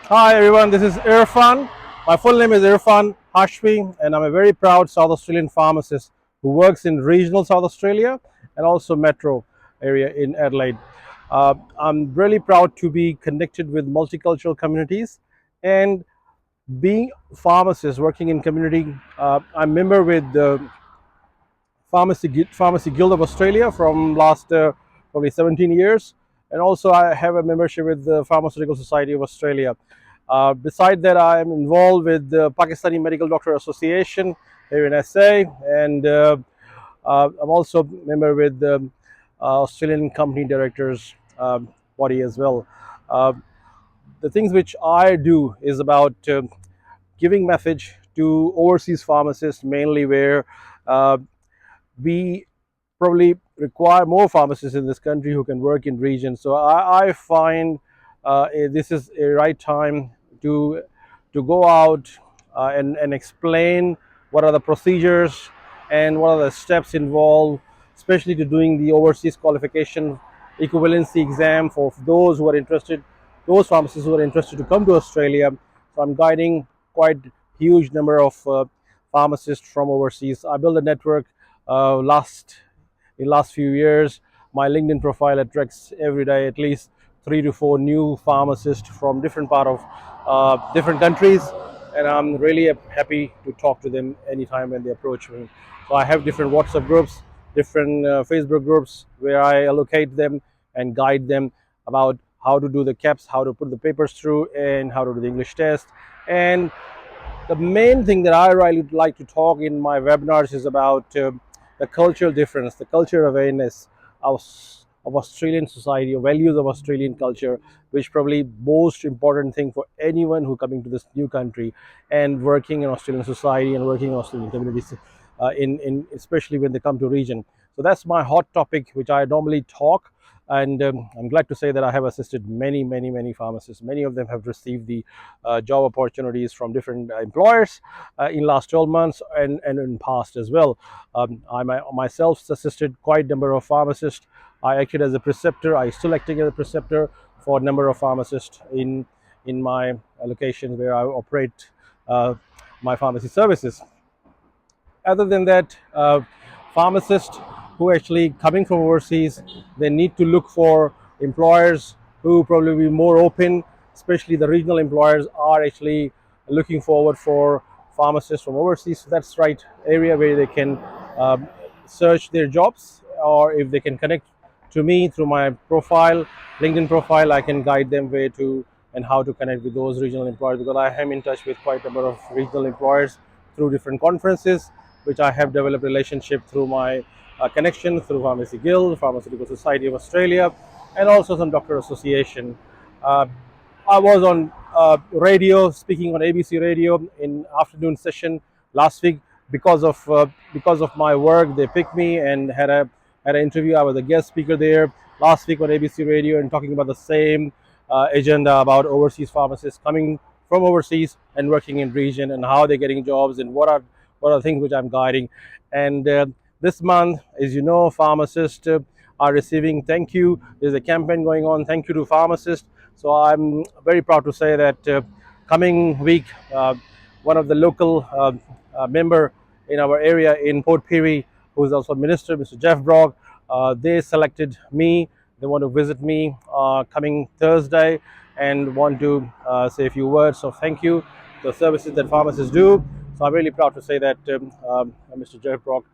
Hi everyone, this is Irfan. My full name is Irfan Hashmi, and I'm a very proud South Australian pharmacist who works in regional South Australia and also metro area in Adelaide. I'm really proud to be connected with multicultural communities and being a pharmacist working in community. I'm a member with the Pharmacy Guild of Australia from last probably 17 years, and also I have a membership with the Pharmaceutical Society of Australia. Beside that, I am involved with the Pakistani Medical Doctor Association here in SA, and I'm also a member with the Australian Company Directors body as well. Uh, the things which I do is about giving message to overseas pharmacists, mainly where uh, we probably require more pharmacists in this country who can work in regions. So I find this is a right time to go out and explain what are the procedures and what are the steps involved, especially to doing the overseas qualification equivalency exam for those who are interested, those pharmacists who are interested to come to Australia. So I'm guiding quite huge number of pharmacists from overseas. I built a network last few years. My LinkedIn profile attracts every day at least 3 to 4 new pharmacists from different part of different countries, and I'm really happy to talk to them anytime when they approach me. So I have different WhatsApp groups, different Facebook groups where I allocate them and guide them about how to do the Kaps, how to put the papers through, and how to do the English test. And the main thing that I really like to talk in my webinars is about the cultural difference, the cultural awareness of, of Australian society, or values of Australian culture, which probably most important thing for anyone who coming to this new country and working in Australian society and working in Australian communities, in especially when they come to region. So that's my hot topic, which I normally talk. And I'm glad to say that I have assisted many pharmacists. Many of them have received the job opportunities from different employers in last 12 months and in past as well. Myself assisted quite a number of pharmacists. I acted as a preceptor. I still acting as a preceptor for a number of pharmacists in my locations where I operate my pharmacy services. Other than that, pharmacists who actually coming from overseas, they need to look for employers who probably be more open, especially the regional employers are actually looking forward for pharmacists from overseas. So that's right area where they can um, search their jobs, or if they can connect to me through my profile, LinkedIn profile, I can guide them where to and how to connect with those regional employers, because I am in touch with quite a number of regional employers through different conferences, which I have developed relationship through my connection through Pharmacy Guild, Pharmaceutical Society of Australia, and also some doctor association. Uh, I was on radio, speaking on ABC radio in afternoon session last week because of my work. They picked me and had an interview. I was a guest speaker there last week on ABC radio and talking about the same agenda about overseas pharmacists coming from overseas and working in region, and how they're getting jobs, and what are things which I'm guiding. And this month, as you know, pharmacists are receiving thank you. There's a campaign going on, thank you to pharmacists. So I'm very proud to say that coming week, one of the local member in our area in Port Pirie, who is also a minister, Mr. Jeff Brogg, they selected me. They want to visit me coming Thursday and want to say a few words of thank you to the services that pharmacists do. So I'm really proud to say that Mr. Jeff Brogg,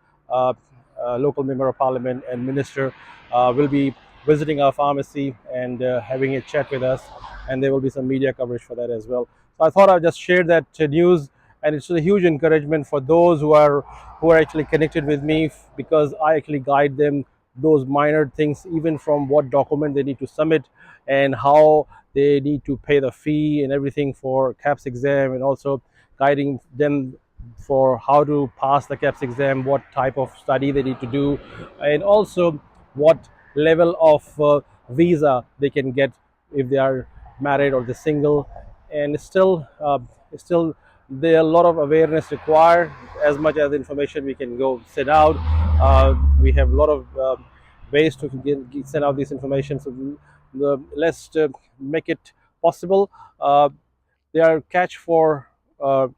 local member of parliament and minister, will be visiting our pharmacy and having a chat with us, and there will be some media coverage for that as well. So I thought I'd just share that news, and it's a huge encouragement for those who are actually connected with me, because I actually guide them those minor things, even from what document they need to submit and how they need to pay the fee and everything for Kaps exam, and also guiding them for how to pass the Kaps exam, what type of study they need to do, and also what level of visa they can get if they are married or they're single. And still there are a lot of awareness required. As much as information we can go send out, we have a lot of ways to send out this information. So let's make it possible. they are catch uh,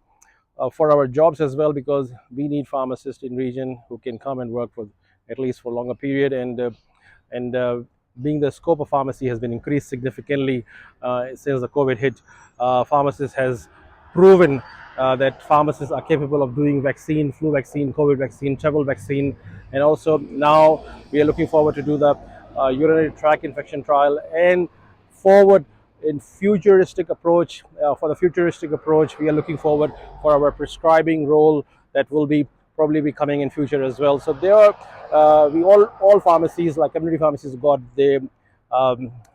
for our jobs as well, because we need pharmacists in region who can come and work for at least for longer period. And being the scope of pharmacy has been increased significantly since the COVID hit. Pharmacists has proven that pharmacists are capable of doing vaccine, flu vaccine, COVID vaccine, travel vaccine, and also now we are looking forward to do the urinary tract infection trial. And forward in futuristic approach, for the futuristic approach, we are looking forward for our prescribing role that will be probably be coming in future as well. So there are we all pharmacies like community pharmacies got the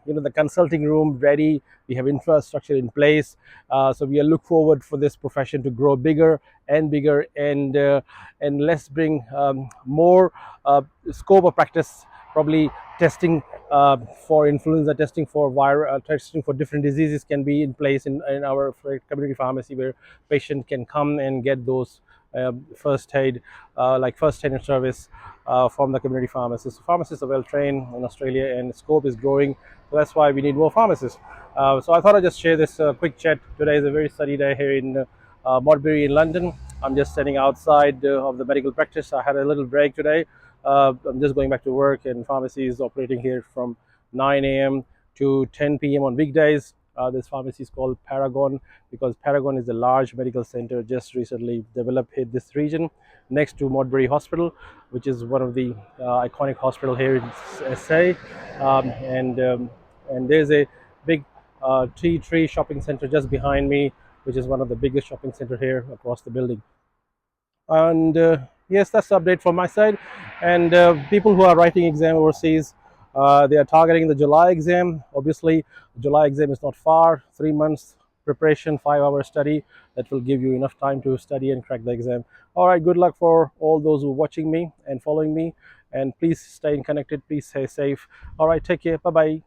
the consulting room ready. We have infrastructure in place, so we are look forward for this profession to grow bigger and bigger, and let's bring more scope of practice, probably testing for influenza, testing for viral, testing for different diseases can be in place in our community pharmacy, where patient can come and get those first aid, like first aid service from the community pharmacists. Pharmacists are well trained in Australia, and scope is growing. So that's why we need more pharmacists. So I thought I'd just share this quick chat. Today is a very sunny day here in Modbury in London. I'm just standing outside of the medical practice. I had a little break today. I'm just going back to work, and pharmacy is operating here from 9 a.m. to 10 p.m. on weekdays. This pharmacy is called Paragon, because Paragon is a large medical center just recently developed in this region next to Modbury Hospital, which is one of the iconic hospital here in SA. And there's a big Tea Tree shopping center just behind me, which is one of the biggest shopping center here across the building. And yes, that's the update from my side. And people who are writing exam overseas, they are targeting the July exam. Obviously, July exam is not far, 3 months preparation, 5-hour study. That will give you enough time to study and crack the exam. All right, good luck for all those who are watching me and following me, and please stay connected, please stay safe. All right, take care, bye bye.